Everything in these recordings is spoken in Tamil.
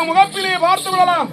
முகப்பிலே பார்த்து விடலாம்.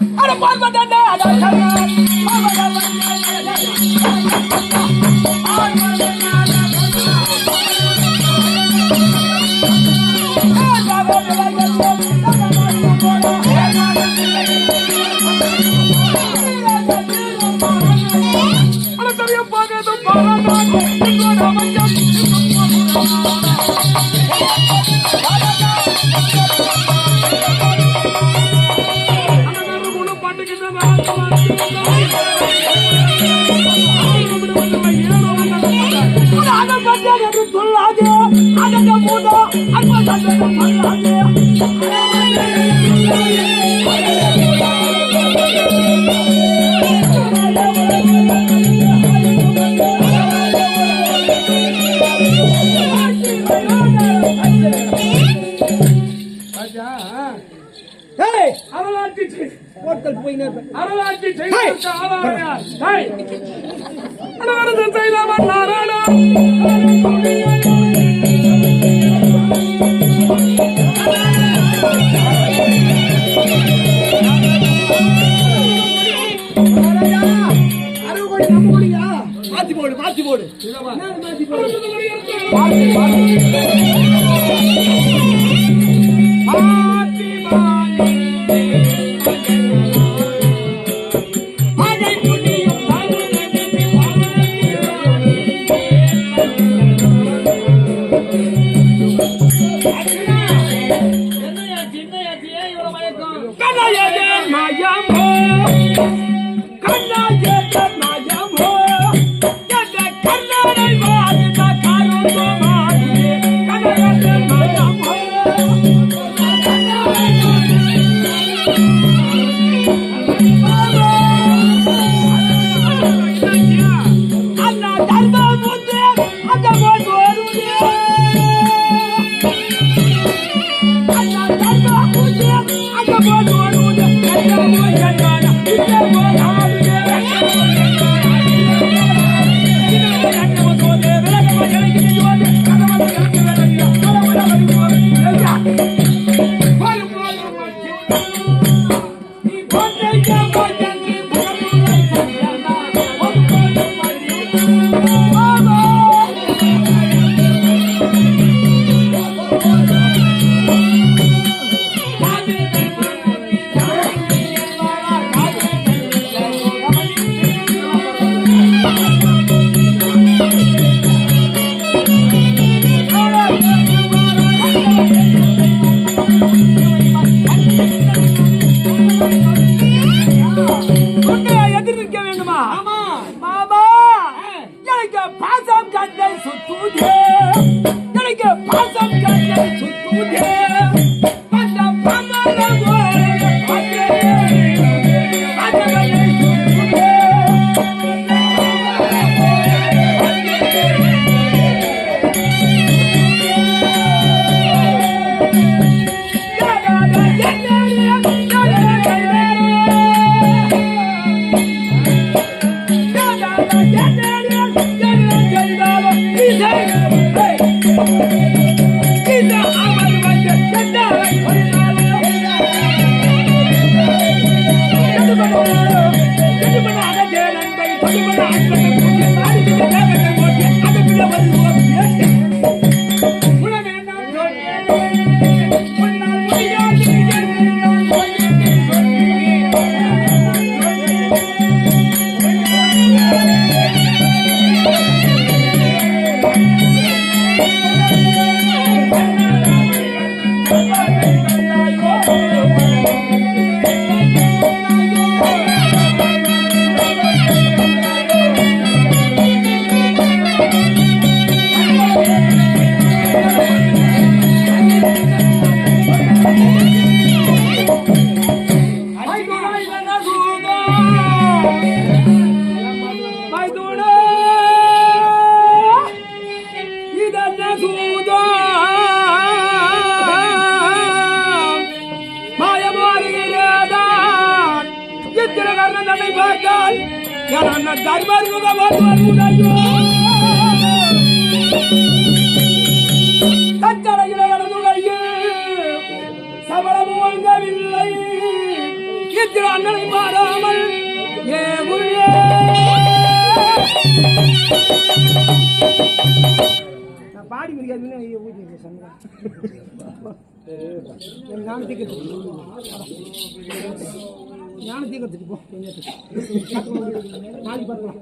மாத்தி போடு Hey! அண்ணன் தர்மர் முகம் வருவதையோ தச்சரையில் எனது கையில் சபலமும் வாங்கவில்லை இத்திர அண்ணனை மாறாமல் ஏ உள்ளே பாடி முடியாது ஞானத்தீக்கத்துக்கு போ நாளைக்கு பார்க்கலாம்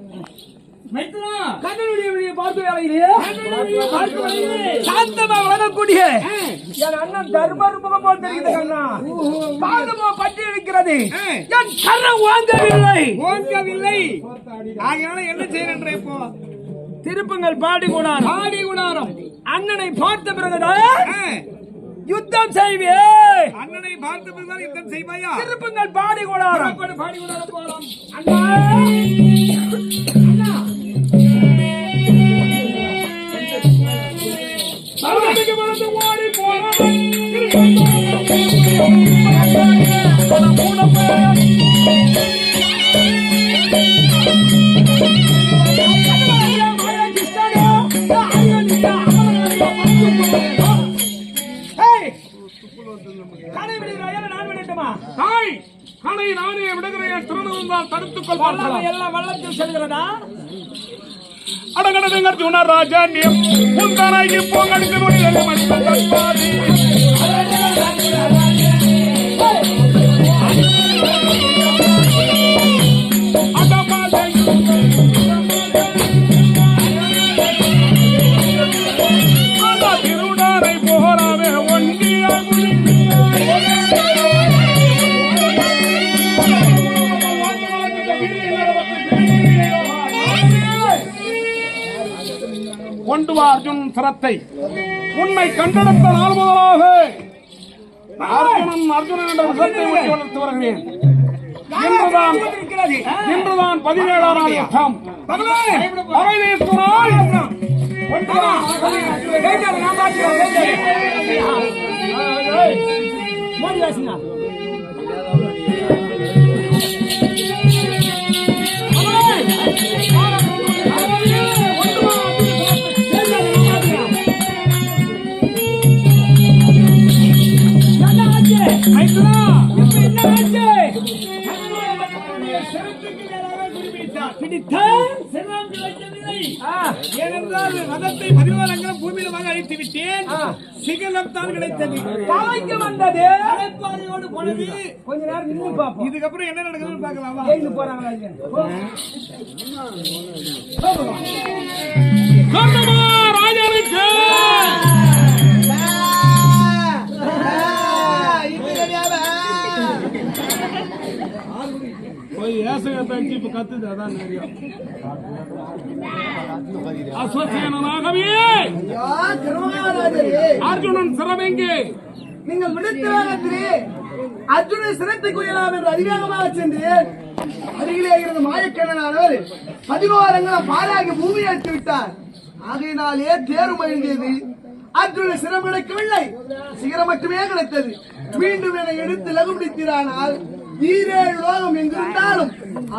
கண்ணனுடைய பார்த்து வேலையிலேயே சாந்தமா வளரக்கூடிய என் அண்ணன் தர்மர் முகம் போல் தெரிகிறது கண்ணா பாதமோ பற்றி இருக்கிறது என் கரம் ஓங்கவில்லை ஆகையால என்ன செய்யற இப்போ திருப்புங்கள் பாடி குணாரம் அண்ணனை பார்த்த பிறகுதான் யுத்தம் செய்வே அண்ணனை பார்த்த பிறகுதான் யுத்தம் செய்வாயா திருப்புங்கள் பாடி குணாரம் போலாம் அண்ணா நானே விடுகிறேன் திருநெல்வேலியால் தடுத்துக் கொள்வார்கள் எல்லாம் வள்ளத்தில் செல்கிறதா அடங்கடங்க ராஜாண்டியம் முந்தனாகி பொங்கலுக்கு திருநாரை போராவே ஒன்றிய கொண்டு வா அர்ஜுன் சிரத்தை உன்னை கண்டெடுத்த நாள் முதலாக அர்ஜுனன் என்ற விஷத்தை வளர்த்து வருகிறேன். இன்றுதான் 17ஆம் நாள் யுத்தம். ஏனென்றால் ரதத்தை 14 அங்குலம் பூமியில் வாங்க அழைத்து விட்டேன். சிகலம் தான் கிடைத்தது. வந்தது அரைப்பாறையோடு போனது. கொஞ்ச நேரம் நின்று பார்ப்போம். இதுக்கப்புறம் என்ன நடக்குதுன்னு பார்க்கலாமா? எங்க போறாங்களா ராஜாவுக்கு இப்ப கத்துது. அதான் அர்ஜுனன் சிரம் எங்கே? நீங்கள் விடுத்த அர்ஜுனன் சிரத்தை குயலாம் என்று அதிவேகமாக சென்று அருகிலே இருந்த மாயக்கண்ணனானவர் 11 அங்குலம் பாராகி பூமியை அடித்து விட்டார். ஆகையினாலே தேர்வு எழுதியது. அர்ஜுனன் சிரம் கிடைக்கவில்லை, சிகரம் மட்டுமே கிடைத்தது. மீண்டும் என எடுத்து லகுபிடித்தானால் 7 லோகம் எங்கிருந்தாலும்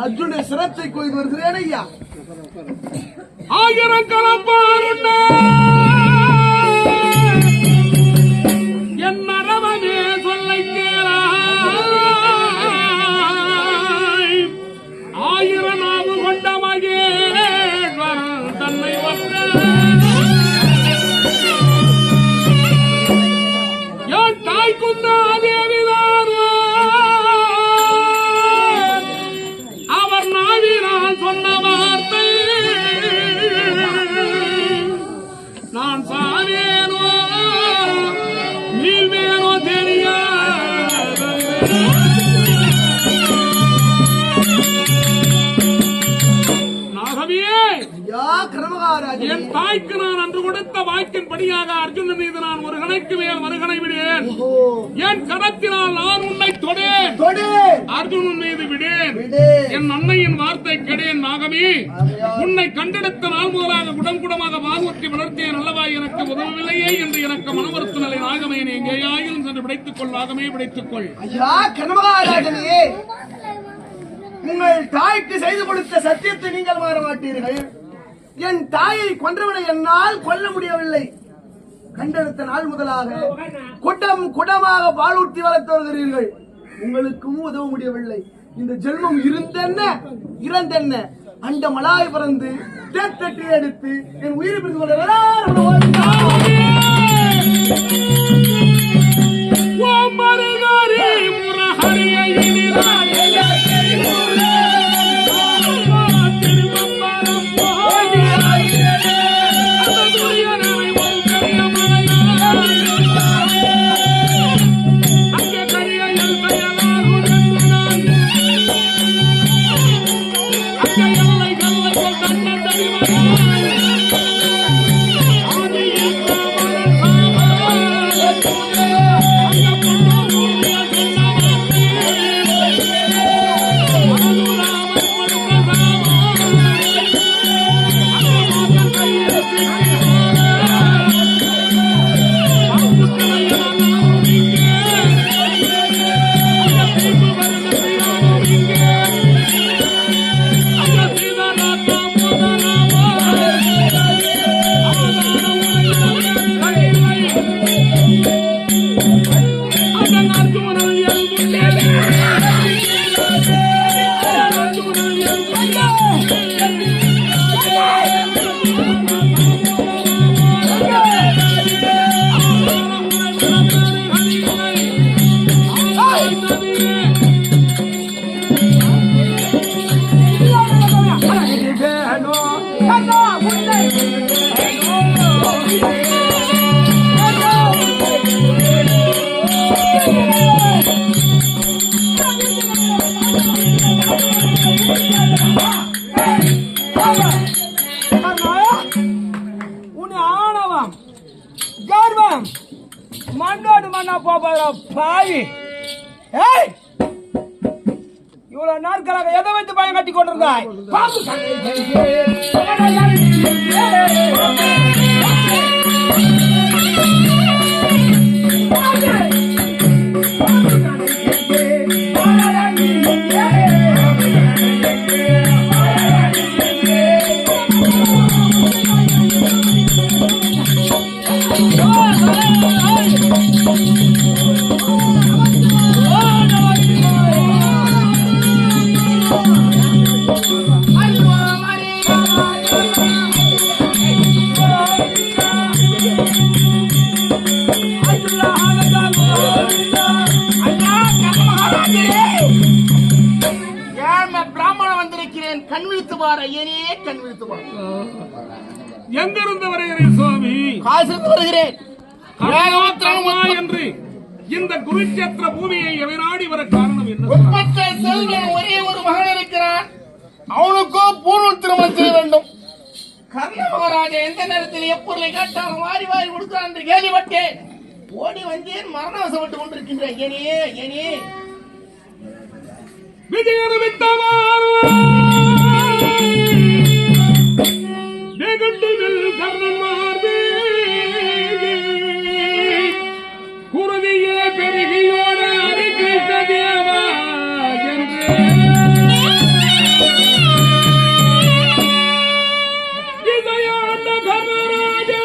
அர்ஜுன சிரத்தை கொய்து வருகிறேன் ஐயா. 1000 களப்பாருண்ண என் மரபமே சொல்லை கேளாய். 1000 நாவு கொண்ட மகேஸ்வரன் தன்னை வந்த என் தாய் குந்தா தேவிதார் அவர் நாவினால் சொன்ன வார்த்தை நான் சாவேனோ நீவேனோ தெரியாது. நாகவியே, என் தாய்க்கு நான் அன்று கொடுத்த வாக்கின் படியாக அர்ஜுனன் மீது நான் ஒரு கணைக்கு மேல் மறுகணை விடேன். என் கணத்தினால் நான் உன்னை தொடேன், அர்ஜுனன் மீது விடேன். என் அன்னையின் வார்த்தை கெடேன். நாகவி, உன்னை கண்டெடுத்த நாள் முதலாக குடங்குடமாக வானூற்றி வளர்த்தேன். நல்லவாய் எனக்கு உதவவில்லையே என்று எனக்கு மனவருத்த நிலை. நாகமே, நீ எங்கேயாயிலும் சென்று விடைத்துக் கொள். நாகமே, விடைத்துக் கொள். உங்கள் தாய்க்கு செய்து கொடுத்த சத்தியத்தை நீங்கள் மாற மாட்டீர்கள். என் தாயை கொன்றவனை என்னால் கொல்ல முடியவில்லை. கண்டெடுத்த நாள் முதலாக குடம் குடமாக பாலூட்டி வளர்த்து வருகிறீர்கள். உங்களுக்கும் உதவ முடியவில்லை. இந்த ஜென்மம் இருந்தென்ன இறந்தென்ன அந்த மலாய் பறந்து தேத்தட்டி எடுத்து என் உயிரை பிடித்து மண்ணோடு மண்ணா போற பாவி. இவ்வளவு நாட்களாக எதை வைத்து பயம் கட்டி கொண்டிருந்தாய்? எங்கிருந்து வருகிறேன் சுவாமி? காசிலிருந்து வருகிறேன் என்று இந்த குருச்சேத்திர பூமியை எவனாடி வர காரணம் என்ன? ஒப்பற்ற செல்வன் ஒரே ஒரு மகன் இருக்கிறான். அவனுக்கோ பூர்வ திருமணம் செய்ய வேண்டும். கர்ண மகாராஜா எந்த நேரத்தில் எப்பொருளை கேட்டாலும் வாரி வாரி கொடுக்கிறான் என்று கேள்விப்பட்டேன். ஓடி வந்தேன், மரணவசப்பட்டு கொண்டிருக்கின்றேன். ஏனியே ஏனியே குருதியே பெருகியோட ஹரிகிருஷ்ண தேவா என்று இதையாண்ட கர்ணராஜா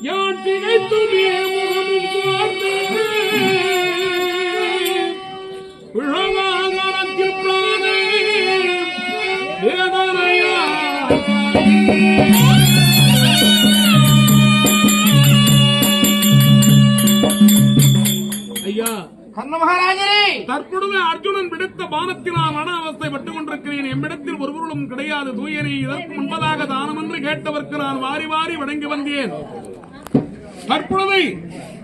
யான் திகைத்துமே முகமும் பார்த்து உழவாகரத்தில் பிராணே வேதனையா தற்பொழுது அர்ஜுனன் விடுத்த பானத்தினால் மன அவஸ்தைப்பட்டுக் கொண்டிருக்கிறேன். எம்மிடத்தில் ஒருவரும் கிடையாது தூயனே. இதற்கு முன்பதாக தானமென்று கேட்டவர்க்கு நான் வாரி வாரி வணங்கி வந்தேன். தற்பொழுது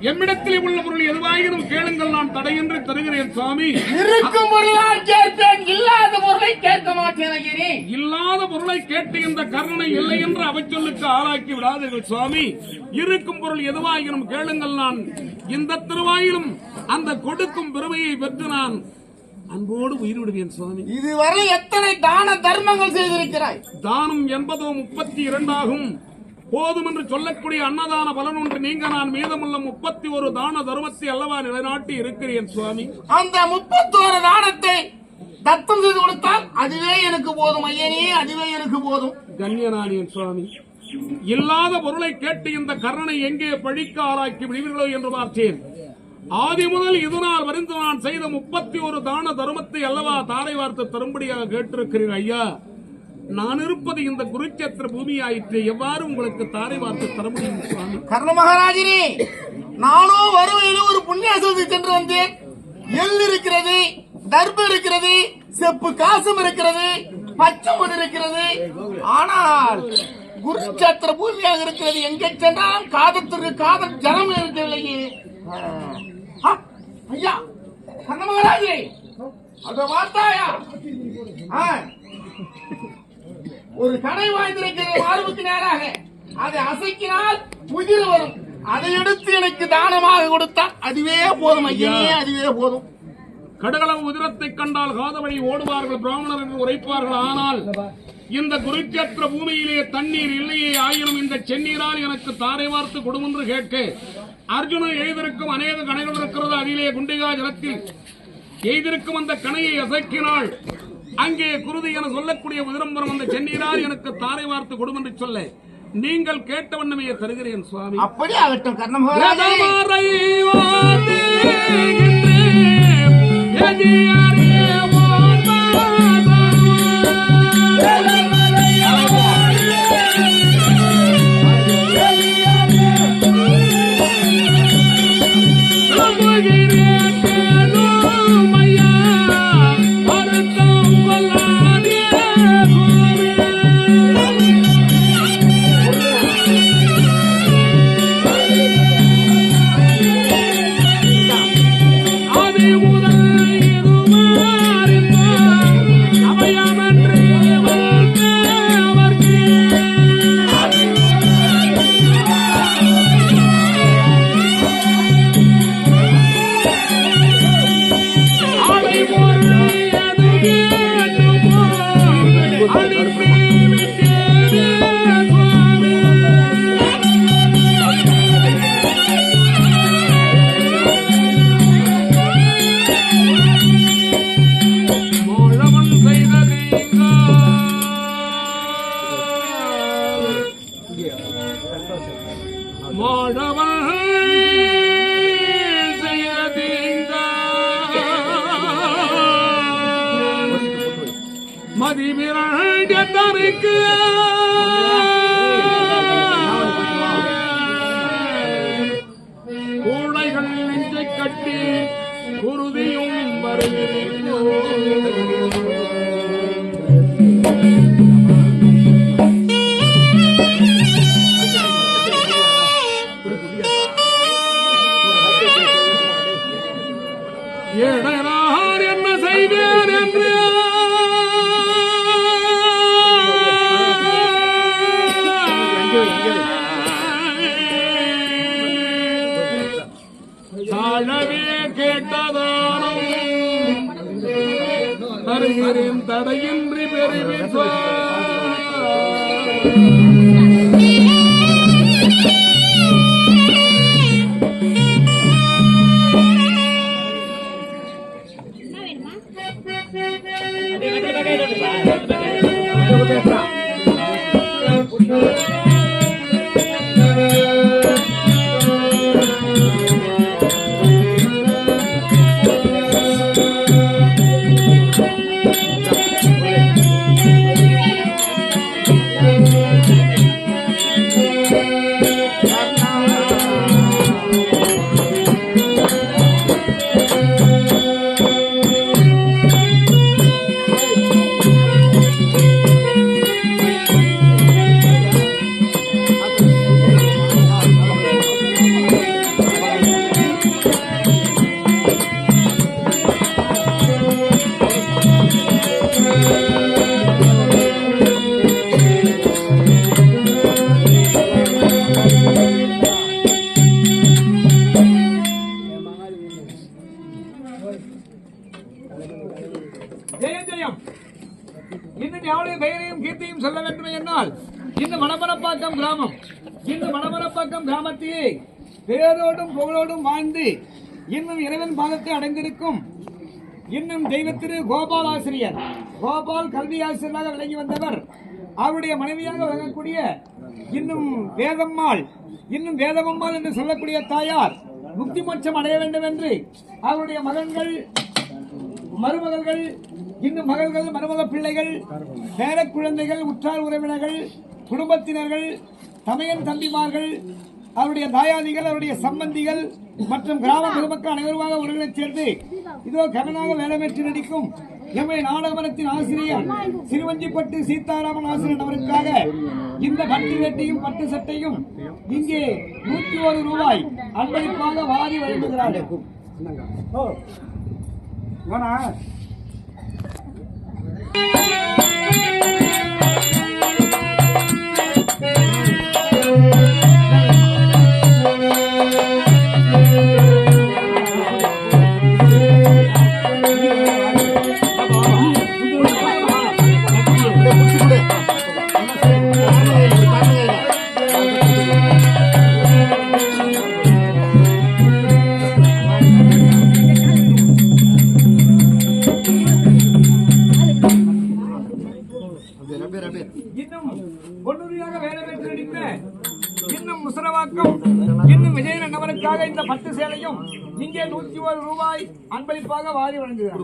எம்மிடத்தில் உள்ள பொருள் எதுவாயினும் கேளுங்கள், நான் தடையின்றி தருகிறேன் சுவாமி. இருக்கும் பொருளால் கேட்பேன், இல்லாத பொருளை கேட்க மாட்டேன். இல்லாத பொருளை கேட்டு இந்த கர்ணனை இல்லை என்று அவச்சொல்லுக்கு ஆளாக்கி விடாதீர்கள் சுவாமி. இருக்கும் பொருள் எதுவாயினும் கேளுங்கள், நான் இந்த திருவாயிலும் அந்த கொடுக்கும் பெருமையை பெற்று நான் அன்போடு உயிர் விடுவேன் சுவாமி. இதுவரை எத்தனை தான தர்மங்கள் செய்திருக்கிறாய்? தானம் என்பதோ 32 ஆகும். போதும் என்று சொல்லக்கூடிய அன்னதான பலன் ஒன்று நீங்க நான் மீதமுள்ள 31 தான தர்மத்தை அல்லவா நிலைநாட்டி இருக்கிறேன் சுவாமி. அந்த 31 தானத்தை தத்தம் செய்து கொடுத்தால் அதுவே எனக்கு போதும் ஐயனே, அதுவே எனக்கு போதும். கண்ணியனானியன் சுவாமி, இல்லாத பொருளை கேட்டு இந்த கர்ணனை எங்கே பழிக்க ஆராய்ச்சி விடுவீர்களோ என்று பார்த்தேன். ஆதி முதல் இதுநாள் வரைந்து நான் செய்த 31 தான தர்மத்தை அல்லவா தாரை வார்த்து தரும்படியாக கேட்டிருக்கிறேன் ஐயா. நான் இருப்பது இந்த குருச்சேத்திர பூமி ஆயிற்று, எவ்வாறு உங்களுக்கு தாரை வார்த்து தர முடியும் சுவாமி? கர்ண மகாராஜனே, நானும் வருவையில் ஒரு புண்ணியாசனத்தை சென்று வந்தேன். எள் இருக்கிறது, தர்பம் இருக்கிறது, செப்பு காசம் இருக்கிறது, பச்சைமண் இருக்கிறது. ஆனால் குருச்சேத்திர பூமியாக இருக்கிறது. எங்கே சென்றாலும் காதத்திற்கு காதல் ஜனம் இருக்கவில்லையே. ஐயா கர்ண மகாராஜே, அத பார்த்தாயா? ஒரு கடை வாய்ந்திருக்கிற வாழ்வுக்கு நேராக அதை அசைக்கினால் உயிர் வரும். அதை எடுத்து எனக்கு தானமாக கொடுத்தால் அதுவே போதும் ஐயா, அதுவே போதும். கடகளவு உதிரத்தை கண்டால் காதவழி ஓடுவார்கள் பிராமணர் என்று உரைப்பார்கள். ஆனால் இந்த குருச்சேத்திர பூமியிலே தண்ணீர் இல்லையே, ஆயினும் இந்த செந்நீரால் எனக்கு தாரை வார்த்து கொடுமென்று கேட்க அர்ஜுனன் எழுதிருக்கும் அநேக கணைகள் இருக்கிறது. அதிலே குண்டிகா ஜலத்தில் எய்திருக்கும் அந்த கணையை அசைக்கினாள். அங்கே குருதி என சொல்லக்கூடிய உதிரம்பரம் அந்த செந்நீரால் எனக்கு தாரை வார்த்து கொடும் என்று சொல்ல நீங்கள் கேட்ட வண்ணமே தருகிறேன் சுவாமி. அப்படி ஆகட்டும் கர்ண மகாராஜே. மதிமிரண்டருக்கு கூடைகள் நெஞ்சை கட்டி குருதியும் வருகிறோ. ஏடனார் என்ன செய்வேன் என்று தாழவே கேட்டதானும் தருகிறேன் தடையின்றி பெருமிசார். ஜெயம் ஜெயம். இன்னும் எவ்வளவு தைரியம் கீர்த்தியும் சொல்ல வேண்டும் என்னால் இந்த வடமரப்பாக்கம் கிராமம், இந்த வடமரப்பாக்கம் கிராமத்திலே பேரோடும் புகழோடும் வாழ்ந்து இன்னும் இறைவன் பாதத்தை அடைந்திருக்கும் இன்னும் தெய்வத்திரு கோபால் ஆசிரியர், கோபால் கல்வி ஆசிரியராக விளங்கி வந்தவர். அவருடைய மனைவியாக விளங்கக்கூடிய இன்னும் வேதம்மாள், இன்னும் வேதமம்மாள் என்று சொல்லக்கூடிய தாயார் முக்தி மோட்சம் அடைய வேண்டும் என்று அவருடைய மகன்கள், மருமகள்கள், இன்னும் மகள்கள், மருமக பிள்ளைகள், பேர குழந்தைகள், உற்றார் உறவினர்கள், குடும்பத்தினர்கள், தமையன் தம்பிமார்கள், அவருடைய தாயாதிகள், அவருடைய சம்பந்திகள் மற்றும் கிராம பொதுமக்கள் அனைவருமாக ஒருங்கிணைச் சேர்ந்து இதோ கவனாக வேலைமேற்று நடிக்கும் எம்மை நாடகமனத்தின் ஆசிரியர் சிறுவஞ்சிப்பட்டு சீதாராமன் ஆசிரியர் அவருக்காக இந்த பட்டு வேட்டியும் பட்டு சட்டையும் இங்கே 101 ரூபாய் அன்பளிப்பாக வாரி வழங்குகிறார்கள். இன்னும் பொன்னுரியாக வேலை பெற்று நடித்த இன்னும் முசரவாக்கம் இன்னும் விஜயன் நபருக்காக இந்த பட்டு சேலையும் இங்கே 101 ரூபாய் அன்பளிப்பாக வாரி வழங்குகிறார்.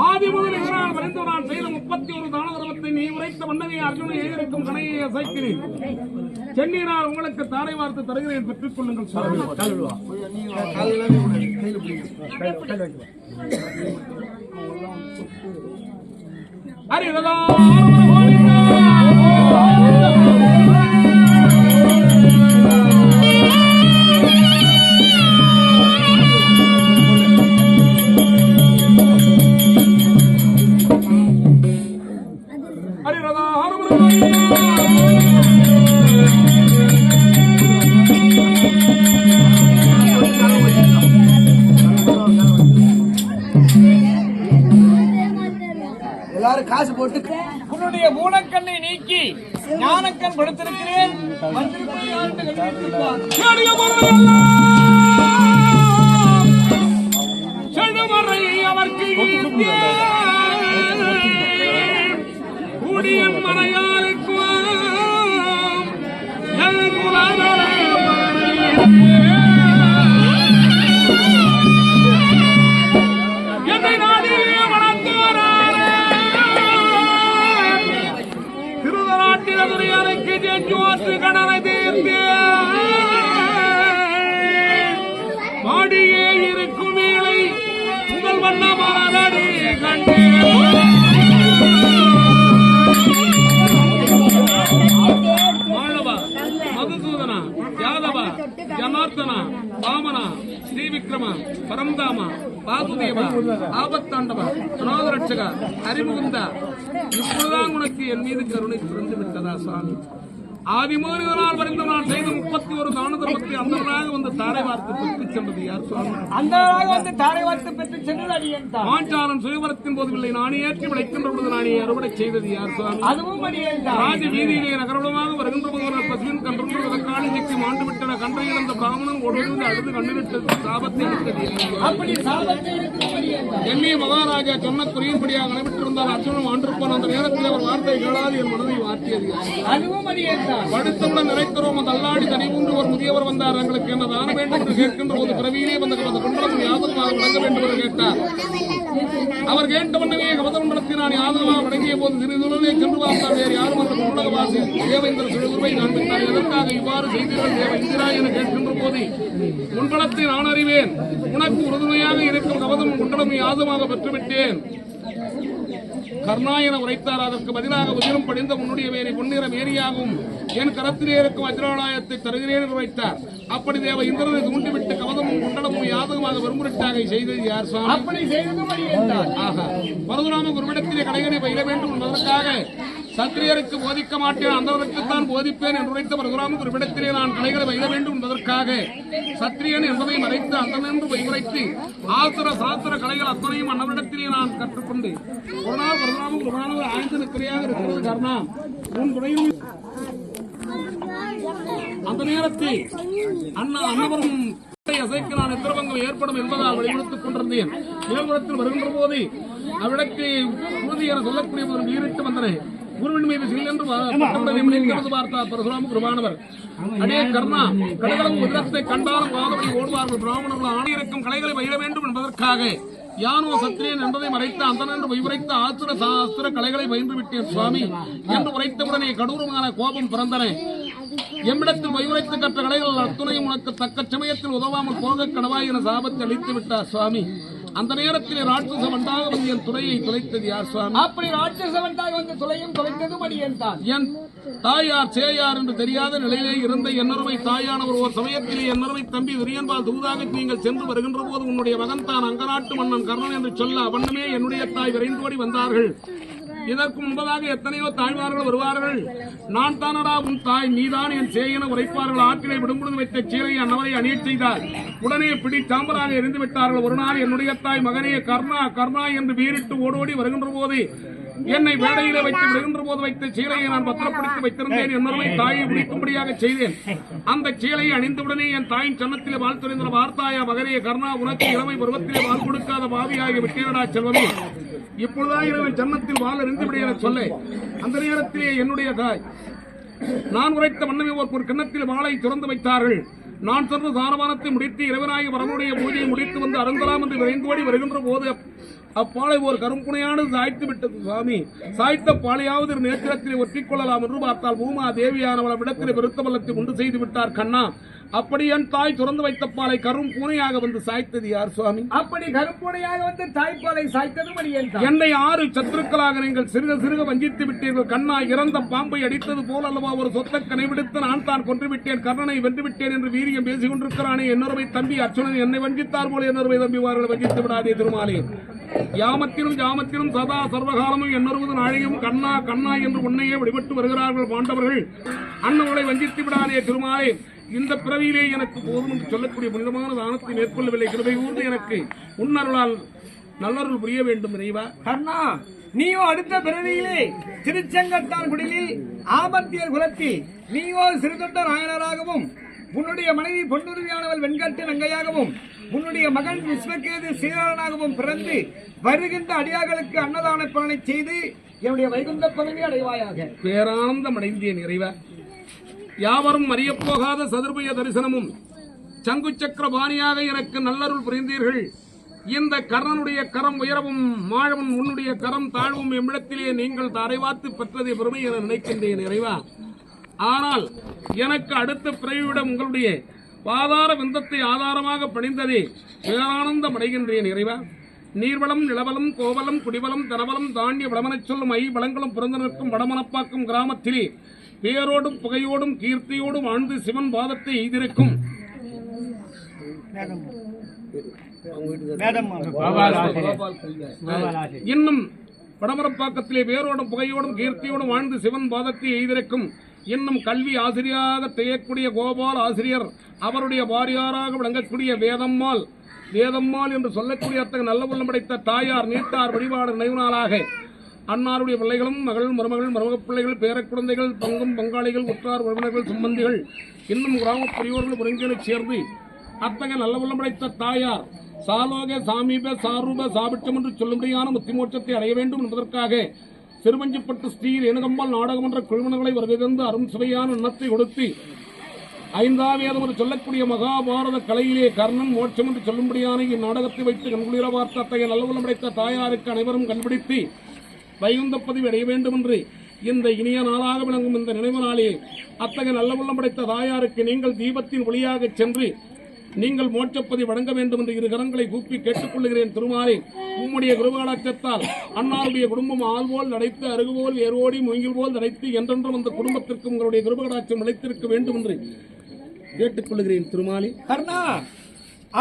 ஆதி முதல் இதனால் வரைந்து நான் செய்த 31 தான தர்மத்தை நீ உரைத்த வண்ணமே அர்ஜுனை எழுதியிருக்கும் கணையை அசைக்கிறேன். சென்னையினால் உங்களுக்கு தாரை வார்த்து தருகிறேன், பெற்றுக் கொள்ளுங்கள். ஹரிரதா எல்லாரும் காசு போட்டு உன்னுடைய மூலக்கண்ணை நீக்கி ஞானக்கண் படுத்திருக்கிறேன். செழுமறை அவர்க்கு கூடியன் மனையாருக்கும் என்னை நாடிய வளர்த்தோராரே திருதராட்டிரதுரையாருக்கு ஜெஞ்சோற்று கடனை தீர்த்து மாடியே இருக்கும் வேளை முதல் வண்ண மரடி கண்டே மதுசூதனா, யாதவ, ஜனார்த்தனா, வாமனா, ஸ்ரீவிக்ரம, பரம்தாமா, வாசுதேவா, ஆபத்தாண்டவா, அநாதரட்சகா, அறிமுகுந்தா, இப்பொழுதுதான் உனக்கு என் மீது கருணை புரிந்து விட்டதா சுவாமி? ஆதிமோனிதனால் வரைந்து நான் செய்த 31 தான தர்மத்தை அந்தவராக வந்து தாரை வார்த்து பெற்று சென்றது யார் சுவாமி? அந்தவராக வந்து தாரை வார்த்து பெற்று சென்றது அடியேன் தான். மாஞ்சாரன் சுயவரத்தின் போதுவில்லை நானே ஏற்றி விளைக்கின்ற பொழுது நானே அறுவடை செய்தது யார் சுவாமி? அதுவும் அடியேன் தான். ராஜ வீதியிலே நகரவளமாக வருகின்ற போது பசுவின் கன்று விதக்காளி நிற்கும் ஆண்டு விட்டன கன்றை இழந்த பிராமணன் ஒடுவிருந்து அழுது கண்ணிவிட்டது சாபத்தை எடுத்தது. அப்படி சாபத்தை எடுக்கும் அடியேன் தான். எண்ணிய மகாராஜா சொன்ன குறியின்படியாக நடைபெற்றிருந்தால் அர்ஜுனன் ஆண்டிருப்பான். அந்த நேரத்தில் அவர் வார்த்தை கேளாது என் மனதை மாற்றியது. அதுவும் அடியேன் தான். படுத்தவுடன் நிறைத்தரோம் தள்ளாடி தனிமூன்று ஒரு முதியவர் வந்தார். எங்களுக்கு என்ன தான வேண்டும் என்று கேட்கின்ற போது பிறவியிலே வந்த குண்டலம் யாதமாக வழங்க வேண்டும் என்று கேட்டார். அவர் கேட்ட வண்ணமே கவதமண்டலத்தை நான் யாதமாக வழங்கிய போது சிறிதுடனே சென்று பார்த்தால் வேறு யாரும் அந்த குண்டலவாசி தேவேந்திர சுழல்வை காண்பித்தார். எதற்காக இவ்வாறு செய்தீர்கள் தேவ இந்திரா என கேட்கின்ற போது முன்பலத்தை நான் அறிவேன், உனக்கு உறுதுணையாக இருக்கும் கவதம் குண்டலம் யாதமாக பெற்றுவிட்டேன். கர்ணா என உரைத்தார். அதற்கு பதிலாக உதிரம் படிந்த உன்னுடைய வேரை பொன்னிற மேரியாகவும் என் கரத்திலே இருக்கும் வஜ்ராலயத்தை தருகிறேன் என்று உரைத்தார். அப்படி தேவ இந்திரனை தூண்டிவிட்டு கவதமும் குண்டலமும் யாதகமாக வருமுறைட்டாக செய்தது யார் சுவாமி? அப்படி செய்ததும் அடியேன்தான். ஆஹா. பரசுராம குருவிடத்திலே கடைகளை பயில வேண்டும் என்பதற்காக சத்திரியருக்கு போதிக்க மாட்டேன், அந்தவருக்குத்தான் போதிப்பேன் என்று உரைத்த பரசுராம குருவிடத்திலே நான் கடைகளை பயில வேண்டும் என்பதற்காக சத்திரியன் என்பதை மறைத்து அந்தமென்று வைத்து ஆசுர சாஸ்திர கலைகள் அத்தனையும் அன்னவரிடத்திலே நான் கற்றுக்கொண்டு ஒரு நாள் பரசுராம குருவானவர் ஆழ்ந்து நிற்கிறையாக இருக்கிறது காரணம் உன் துணையும் அந்த நேரத்தில் அன்னவரும் அசைக்கு நான் எத்திரபங்கம் ஏற்படும் என்பதால் வழிபடுத்திக் கொண்டிருந்தேன். மேல்புறத்தில் வருகின்ற போது அவ்விடக்கு உறுதி என சொல்லக்கூடிய ஒரு நீரிட்டு வந்தன. குருவின் மீது சில்லென்று பார்த்தார் பரசுராம குருவானவர். அடே கர்ணா, கடைகளும் உதிரத்தை கண்டாலும் வாதவரை ஓடுவார்கள். பிராமணர்கள் ஆணையிருக்கும் கலைகளை பயிர வேண்டும் என்பதற்காக யானோ சத்திரியன் என்பதை மறைத்து அந்த வைவுரைத்த ஆசுர சாஸ்திர கலைகளை பயின்று விட்டேன் சுவாமி என்று உரைத்தவுடனே கடூரமான கோபம் பிறந்தன. எம்மிடத்தில் வைவுரைத்து கற்ற கலைகள் அத்துணையும் உனக்கு தக்க சமயத்தில் உதவாமல் போக கடவாய் என சாபத்தை அளித்து விட்டார் சுவாமி. அந்த நேரத்தில் ராட்சச வண்டாக வந்து என் துறையை துளைத்தது யார் சுவாமி? அப்படி ராட்சச வண்டாக வந்து துளையும் துளைத்ததும் அடியேன்தான். என் தாயார் சேயார் என்று தெரியாத நிலையிலே இருந்த என்னருமை தாயானவர் ஒரு சமயத்திலே என்னருமை தம்பி விரியன்பால் தூதாக நீங்கள் சென்று வருகின்ற போது உன்னுடைய மகன் தான் அங்கநாட்டு மன்னன் கர்ணன் என்று சொல்ல அவனுமே என்னுடைய தாய் விரைந்தோடி வந்தார்கள். இதற்கு முன்பதாக எத்தனையோ தாய்மார்கள் வருவார்கள். நான் தானடா உன் தாய், நீதான் என் சேயன உரைப்பார்கள். ஆற்றிலே விடும்பொழுது வைத்த சீரை அன்னவரை அணியச் செய்தார். உடனே பிடி சாம்பலாக எரிந்து விட்டார்கள். ஒரு நாள் என்னுடைய தாய் மகனே கர்ணா கர்ணா என்று வீரிட்டு ஓடோடி வருகின்ற போது என்னை வேடையிலே வைத்து விடுகின்ற போது வைத்த சீலையை நான் பத்திரப்படுத்தி வைத்திருந்தேன். என்னுடைய தாயை முடிக்கும்படியாக செய்தேன். அந்த சீலையை அணிந்தவுடனே என் தாயின் சன்னத்திலே வாழ் துறைந்த வார்த்தாயா மகனே கர்ணா, உனக்கு இளமை பருவத்திலே வாழ் கொடுக்காத பாவியாகி விட்டேனடா செல்வமே, இப்பொழுதான் இவன் சன்னத்தில் வாழ் அறிந்து விட என சொல்ல அந்த நேரத்திலே என்னுடைய தாய் நான் உரைத்த வண்ணமே ஒரு கிண்ணத்தில் வாளை திறந்து வைத்தார்கள். நான் சென்று சாரவானத்தை முடித்து இறைவனாகி வரமுடைய பூஜையை முடித்து வந்து அருந்தலாம் என்று விரைந்தோடி வருகின்ற போது அப்பாலை ஒரு கரும்புனையானது சாய்த்து விட்டது சுவாமி. சாய்த்த பாலையாவது நேத்திரத்திலே ஒற்றிக் கொள்ளலாம் என்று பார்த்தால் பூமா தேவியானவளம் இடத்திலே பெருத்த பள்ளத்தை உண்டு செய்து விட்டார் கண்ணா. அப்படி என் தாய் துறந்து வைத்த பாலை கரும் பூனையாக வந்து சாய்த்தது யார் சுவாமி? அப்படி கரும்பூனையாக வந்து தாய்ப்பாலை சாய்த்ததும் அடியேன்தான். என்னை 6 சத்துருக்களாக நீங்கள் சிறுக சிறுக வஞ்சித்து விட்டீர்கள் கண்ணா. இறந்த பாம்பை அடித்தது போல் அல்லவா ஒரு சொத்தை கனைவிடுத்து நான் தான் கொன்று விட்டேன், கர்ணனை வென்று விட்டேன் என்று வீரியம் பேசிக் கொண்டிருக்கிறானே. என்னொருமை தம்பி அர்ச்சுனன் என்னை வஞ்சித்தார் போல என்னொருமை தம்பிவார்கள் வஞ்சித்து விடாதே திருமாலே. யாமத்திலும் ஜாமத்திலும் சதா சர்வகாலமும் என்னொருவது நாழிகையும் கண்ணா கண்ணா என்று உன்னையே வழிபட்டு வருகிறார்கள் பாண்டவர்கள். அண்ணவர்களை வஞ்சித்து விடாதே திருமாலே. இந்த பிறவியிலே எனக்கு போதும் என்று சொல்லக்கூடிய புனிதமான தானத்தை மேற்கொள்ளவில்லை. கிருபை கூர்ந்து எனக்கு உன்னருளால் நல்லருள் புரிய வேண்டும் இறைவா. கர்ணா, நீயோ அடுத்த பிறவியிலே திருச்செங்கட்டான் குடிலில் ஆபத்தியர் குலத்தில் நீயோ சிறுதொட்ட நாயனராகவும் உன்னுடைய மனைவி பொன்னுருவியானவள் வெண்கட்டு நங்கையாகவும் உன்னுடைய மகன் விஸ்வகேது சீரனாகவும் பிறந்து வருகின்ற அடியார்களுக்கு அன்னதான பலனை செய்து என்னுடைய வைகுந்த பதவி அடைவாயாக. பேரானந்தம் அடைந்தேன் இறைவா. யாவரும் அறியப்போகாத சதுர்பய தரிசனமும் சங்கு சக்கர பாணியாக எனக்கு நல்லருள் புரிந்தீர்கள். இந்த கர்ணனுடைய கரம் உயரவும் மாழவும் உன்னுடைய கரம் தாழ்வும் எம்மிடத்திலே நீங்கள் தரைவாத்து பெற்றதை பெருமை என நினைக்கின்றேன் இறைவா. ஆனால் எனக்கு அடுத்த பிறவிவிட உங்களுடைய பாதார விந்தத்தை ஆதாரமாக பணிந்ததே பேரானந்தம் அடைகின்றேன் இறைவா. நீர்வளம் நிலவலம் கோவலம் குடிவலம் தனவலம் தாண்டிய வளமனச் சொல்லும் வளங்களும் பிறந்து நிற்கும் வடமனப்பாக்கும் கிராமத்திலே பேரோடும் புகையோடும் கீர்த்தியோடும் வாழ்ந்து சிவன் பாதத்தை எய்திருக்கும் இன்னும் வடமரப்பாக்கத்திலே பேரோடும் புகையோடும் கீர்த்தியோடும் வாழ்ந்து சிவன் பாதத்தை எய்திருக்கும் இன்னும் கல்வி ஆசிரியராக செய்யக்கூடிய கோபால் ஆசிரியர், அவருடைய வாரியாராக விளங்கக்கூடிய வேதம்மாள் என்று சொல்லக்கூடிய அத்தகைய நல்ல உள்ளம் படைத்த தாயார் நீட்டார் வழிபாடு நினைவுநாளாக அன்னாருடைய பிள்ளைகளும் மகள் மருமகள் மருமக பிள்ளைகள் பேரக்குழந்தைகள் பங்கும் பங்காளிகள் உற்றார் உறவினர்கள் சம்பந்திகள் இன்னும் கிராம பெரியோர்கள் ஒருங்கிணைச் சேர்ந்து அத்தகைய நல்ல உள்ளம் படைத்த தாயார் சாலோக சாமீப சாரூப சாபிட்சம் என்று சொல்லும்படியான முத்திமோட்சத்தை அடைய வேண்டும் என்பதற்காக சிறுவஞ்சிப்பட்டு ஸ்ரீ ரேணுகம்பாள் நாடகம் என்ற குழுவினர்களை வருகிறது அரும் சுவையான எண்ணத்தை கொடுத்து 5ஆம் வேதம் என்று சொல்லக்கூடிய மகாபாரத கலையிலே கர்ணன் மோட்சம் என்று சொல்லும்படியான இந்நாடகத்தை வைத்து கண்குளிர பார்த்த அத்தகைய நல்ல உள்ளம் படைத்த தாயாருக்கு அனைவரும் கண்டுபிடித்து வைகுந்த பதவி அடைய வேண்டும் என்று இந்த இனிய நாளாக விளங்கும் இந்த நினைவு நாளே அத்தகைய நல்ல உள்ளம் படைத்த தாயாருக்கு நீங்கள் தீபத்தின் ஒளியாக சென்று நீங்கள் மோட்சப்பதி வழங்க வேண்டும் என்று 2 கரங்களை கூப்பி கேட்டுக்கொள்கிறேன் திருமாலே. உம்முடைய குருவாளாச்சத்தால் அன்னாருடைய குடும்பம் ஆள்போல் நடைத்து அருகுபோல் ஏரோடி மூங்கில் போல் நடைத்து என்றென்றும் அந்த குடும்பத்திற்கு உங்களுடைய குருபகடாட்சம் நிலைத்திருக்க வேண்டும் என்று கேட்டுக்கொள்கிறேன் திருமாலி. கர்ணா,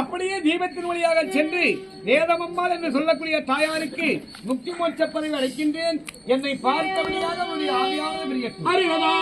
அப்படியே தீபத்தின் வழியாக சென்று வேதமம்மாள் என்று சொல்லக்கூடிய தாயாருக்கு முக்தி மோட்ச பதவி அளிக்கின்றேன். என்னை பார்த்தபடியாக ஒரு ஆவியான பிரியக்கும். அறிவதா